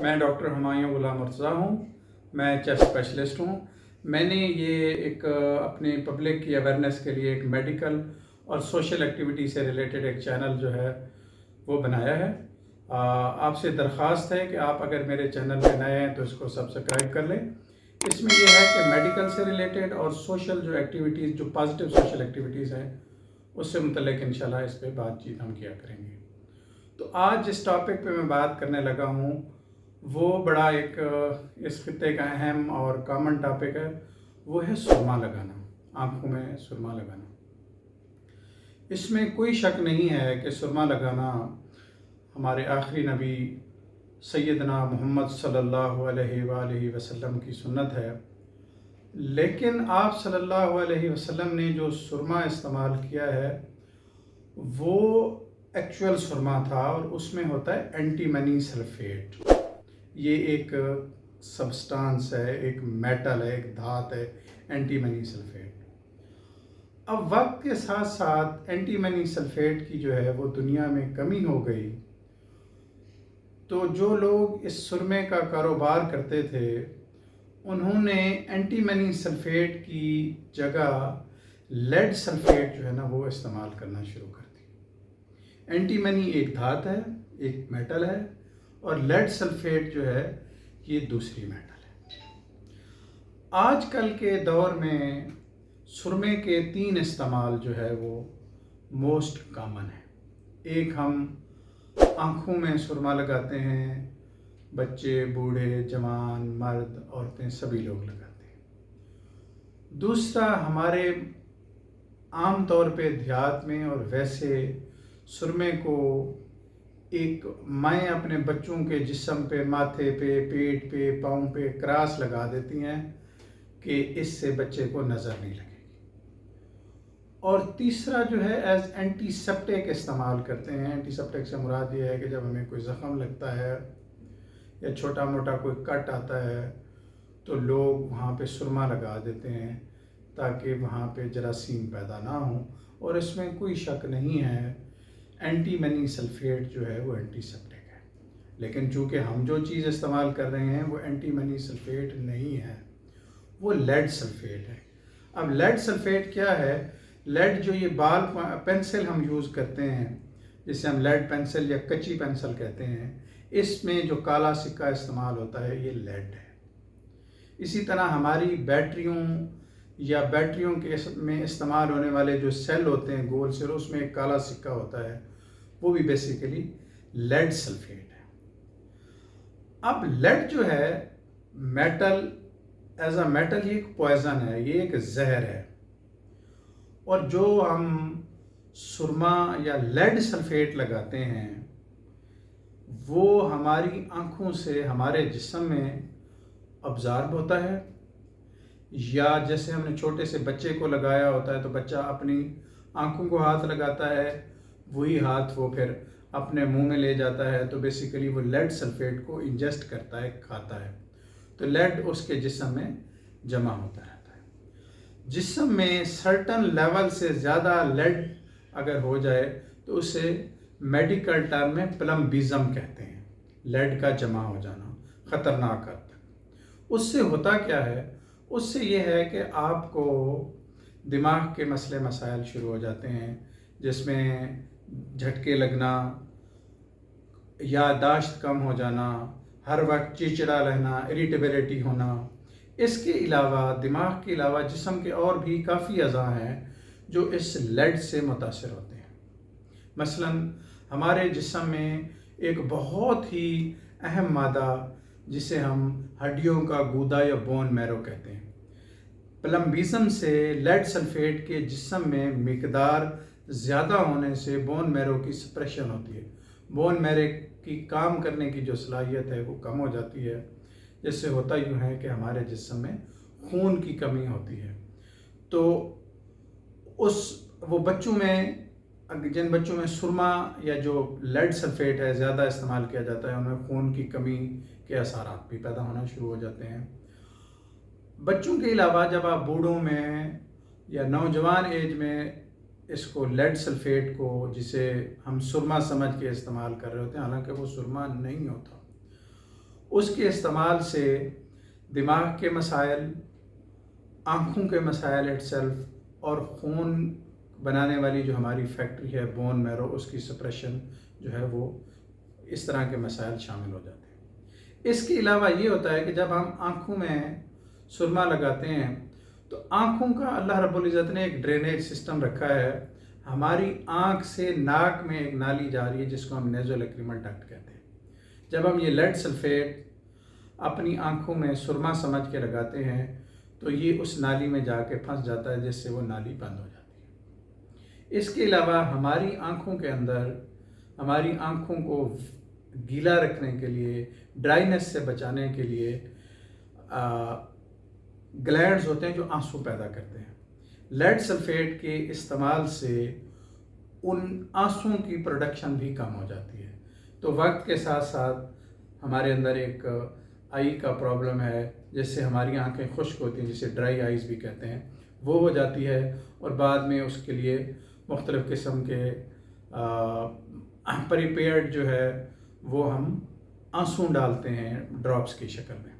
میں ڈاکٹر ہمایوں غلام مرتضیٰ ہوں. میں چیسٹ اسپیشلسٹ ہوں. میں نے یہ ایک اپنی پبلک کی اویئرنیس کے لیے ایک میڈیکل اور سوشل ایکٹیویٹی سے ریلیٹڈ ایک چینل جو ہے وہ بنایا ہے. آپ سے درخواست ہے کہ آپ اگر میرے چینل پہ نئے ہیں تو اس کو سبسکرائب کر لیں. اس میں یہ ہے کہ میڈیکل سے ریلیٹڈ اور سوشل جو ایکٹیویٹیز جو پازیٹیو سوشل ایکٹیویٹیز ہیں اس سے متعلق انشاءاللہ اس پہ بات چیت ہم کیا کریں گے. تو آج جس ٹاپک پہ میں بات کرنے لگا ہوں وہ بڑا ایک اس خطے کا اہم اور کامن ٹاپک ہے. وہ ہے سرما لگانا، آنکھوں میں سرما لگانا. اس میں کوئی شک نہیں ہے کہ سرما لگانا ہمارے آخری نبی سیدنا محمد صلی اللہ علیہ وآلہ وسلم کی سنت ہے. لیکن آپ صلی اللہ علیہ وسلم نے جو سرما استعمال کیا ہے وہ ایکچوئل سرما تھا، اور اس میں ہوتا ہے اینٹی منی سلفیٹ. یہ ایک سبسٹانس ہے، ایک میٹل ہے، ایک دھات ہے، اینٹی منی سلفیٹ. اب وقت کے ساتھ ساتھ اینٹی منی سلفیٹ کی جو ہے وہ دنیا میں کمی ہو گئی، تو جو لوگ اس سرمے کا کاروبار کرتے تھے انہوں نے اینٹی منی سلفیٹ کی جگہ لیڈ سلفیٹ جو ہے نا وہ استعمال کرنا شروع کر دی. اینٹی منی ایک دھات ہے، ایک میٹل ہے، اور لیڈ سلفیٹ جو ہے یہ دوسری میٹل ہے. آج کل کے دور میں سرمے کے 3 استعمال جو ہے وہ موسٹ کامن ہے. ایک ہم آنکھوں میں سرما لگاتے ہیں، بچے، بوڑھے، جوان، مرد، عورتیں سبھی لوگ لگاتے ہیں. دوسرا ہمارے عام طور پہ دیہات میں اور ویسے سرمے کو ایک مائیں اپنے بچوں کے جسم پہ، ماتھے پہ، پیٹ پہ، پاؤں پہ کراس لگا دیتی ہیں کہ اس سے بچے کو نظر نہیں لگے گی. اور تیسرا جو ہے ایز اینٹی سیپٹک استعمال کرتے ہیں. اینٹی سیپٹک سے مراد یہ ہے کہ جب ہمیں کوئی زخم لگتا ہے یا چھوٹا موٹا کوئی کٹ آتا ہے تو لوگ وہاں پہ سرما لگا دیتے ہیں تاکہ وہاں پہ جراثیم پیدا نہ ہوں. اور اس میں کوئی شک نہیں ہے اینٹی منی سلفیٹ جو ہے وہ اینٹی سیپٹک ہے. لیکن چونکہ ہم جو چیز استعمال کر رہے ہیں وہ اینٹی منی سلفیٹ نہیں ہے، وہ لیڈ سلفیٹ ہے. اب لیڈ سلفیٹ کیا ہے؟ لیڈ جو یہ بال پینسل ہم یوز کرتے ہیں جسے ہم لیڈ پینسل یا کچی پینسل کہتے ہیں، اس میں جو کالا سکہ استعمال ہوتا ہے یہ لیڈ ہے. اسی طرح ہماری بیٹریوں یا بیٹریوں کے میں استعمال ہونے والے جو سیل ہوتے ہیں گول سیل، اس میں ایک کالا سکہ ہوتا ہے، وہ بھی بیسیکلی لیڈ سلفیٹ ہے. اب لیڈ جو ہے میٹل، ایز اے میٹل یہ ایک پوائزن ہے، یہ ایک زہر ہے. اور جو ہم سرما یا لیڈ سلفیٹ لگاتے ہیں وہ ہماری آنکھوں سے ہمارے جسم میں ابزارب ہوتا ہے، یا جیسے ہم نے چھوٹے سے بچے کو لگایا ہوتا ہے تو بچہ اپنی آنکھوں کو ہاتھ لگاتا ہے، وہی ہاتھ وہ پھر اپنے منہ میں لے جاتا ہے، تو بیسیکلی وہ لیڈ سلفیٹ کو انجسٹ کرتا ہے، کھاتا ہے. تو لیڈ اس کے جسم میں جمع ہوتا رہتا ہے. جسم میں سرٹن لیول سے زیادہ لیڈ اگر ہو جائے تو اسے میڈیکل ٹرم میں پلمبیزم کہتے ہیں. لیڈ کا جمع ہو جانا خطرناک حد تک. اس سے ہوتا کیا ہے؟ اس سے یہ ہے کہ آپ کو دماغ کے مسئلے مسائل شروع ہو جاتے ہیں، جس میں جھٹکے لگنا، یادداشت کم ہو جانا، ہر وقت چڑچڑا رہنا، اریٹیبلٹی ہونا. اس کے علاوہ دماغ کے علاوہ جسم کے اور بھی کافی اعضاء ہیں جو اس لیڈ سے متاثر ہوتے ہیں. مثلا ہمارے جسم میں ایک بہت ہی اہم مادہ جسے ہم ہڈیوں کا گودا یا بون میرو کہتے ہیں، پلمبیزم سے لیڈ سلفیٹ کے جسم میں مقدار زیادہ ہونے سے بون میرو کی سپریشن ہوتی ہے. بون میرو کی کام کرنے کی جو صلاحیت ہے وہ کم ہو جاتی ہے، جس سے ہوتا یوں ہے کہ ہمارے جسم میں خون کی کمی ہوتی ہے. تو وہ بچوں میں، جن بچوں میں سرما یا جو لیڈ سلفیٹ ہے زیادہ استعمال کیا جاتا ہے، ان میں خون کی کمی کے اثرات بھی پیدا ہونا شروع ہو جاتے ہیں. بچوں کے علاوہ جب آپ بوڑھوں میں یا نوجوان ایج میں اس کو لیڈ سلفیٹ کو، جسے ہم سرما سمجھ کے استعمال کر رہے ہوتے ہیں، حالانکہ وہ سرما نہیں ہوتا، اس کے استعمال سے دماغ کے مسائل، آنکھوں کے مسائل اٹ سیلف، اور خون بنانے والی جو ہماری فیکٹری ہے بون میرو، اس کی سپریشن جو ہے وہ اس طرح کے مسائل شامل ہو جاتے ہیں۔ اس کے علاوہ یہ ہوتا ہے کہ جب ہم آنکھوں میں سرما لگاتے ہیں تو آنکھوں کا اللہ رب العزت نے ایک ڈرینیج سسٹم رکھا ہے۔ ہماری آنکھ سے ناک میں ایک نالی جا رہی ہے جس کو ہم نیزولیکریمل ڈکٹ کہتے ہیں۔ جب ہم یہ لیڈ سلفیٹ اپنی آنکھوں میں سرما سمجھ کے لگاتے ہیں تو یہ اس نالی میں جا کے پھنس جاتا ہے، جس سے وہ نالی بند ہو جاتی ہے۔ اس کے علاوہ ہماری آنکھوں کے اندر، ہماری آنکھوں کو گیلا رکھنے کے لیے، ڈرائینس سے بچانے کے لیے گلینڈز ہوتے ہیں جو آنسو پیدا کرتے ہیں۔ لیڈ سلفیٹ کے استعمال سے ان آنسوؤں کی پروڈکشن بھی کم ہو جاتی ہے۔ تو وقت کے ساتھ ساتھ ہمارے اندر ایک آئی کا پرابلم ہے، جس سے ہماری آنکھیں خشک ہوتی ہیں، جسے ڈرائی آئیز بھی کہتے ہیں، وہ ہو جاتی ہے، اور بعد میں اس کے لیے مختلف قسم کے پریپیئرڈ جو ہے وہ ہم آنسو ڈالتے ہیں ڈراپس کی شکل میں۔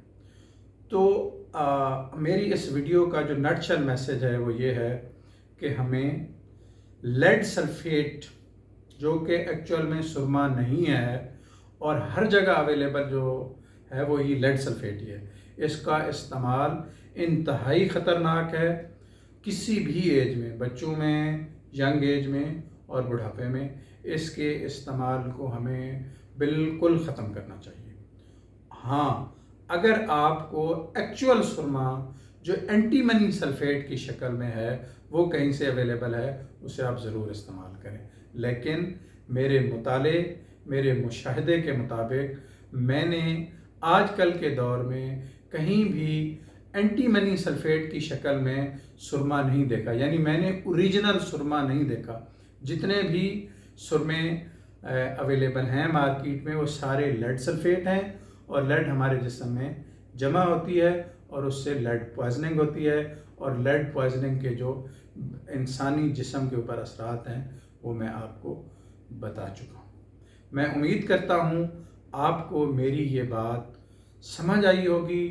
تو میری اس ویڈیو کا جو نٹشل میسج ہے وہ یہ ہے کہ ہمیں لیڈ سلفیٹ، جو کہ ایکچوئل میں سرما نہیں ہے اور ہر جگہ اویلیبل جو ہے وہ یہ لیڈ سلفیٹ ہی ہے، اس کا استعمال انتہائی خطرناک ہے۔ کسی بھی ایج میں، بچوں میں، ینگ ایج میں اور بڑھاپے میں، اس کے استعمال کو ہمیں بالکل ختم کرنا چاہیے۔ ہاں، اگر آپ کو ایکچوئل سرما جو اینٹی منی سلفیٹ کی شکل میں ہے وہ کہیں سے اویلیبل ہے، اسے آپ ضرور استعمال کریں، لیکن میرے مطالعے، میرے مشاہدے کے مطابق میں نے آج کل کے دور میں کہیں بھی اینٹی منی سلفیٹ کی شکل میں سرما نہیں دیکھا، یعنی میں نے اوریجنل سرما نہیں دیکھا۔ جتنے بھی سرمے اویلیبل ہیں مارکیٹ میں وہ سارے لیڈ سلفیٹ ہیں، اور لیڈ ہمارے جسم میں جمع ہوتی ہے اور اس سے لیڈ پوائزننگ ہوتی ہے، اور لیڈ پوائزننگ کے جو انسانی جسم کے اوپر اثرات ہیں وہ میں آپ کو بتا چکا ہوں۔ میں امید کرتا ہوں آپ کو میری یہ بات سمجھ آئی ہوگی،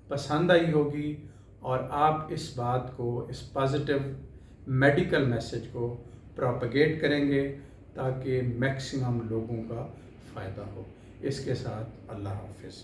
پسند آئی ہوگی، اور آپ اس بات کو، اس پازیٹیو میڈیکل میسج کو پروپیگیٹ کریں گے تاکہ میکسیمم لوگوں کا فائدہ ہو۔ اس کے ساتھ اللہ حافظ۔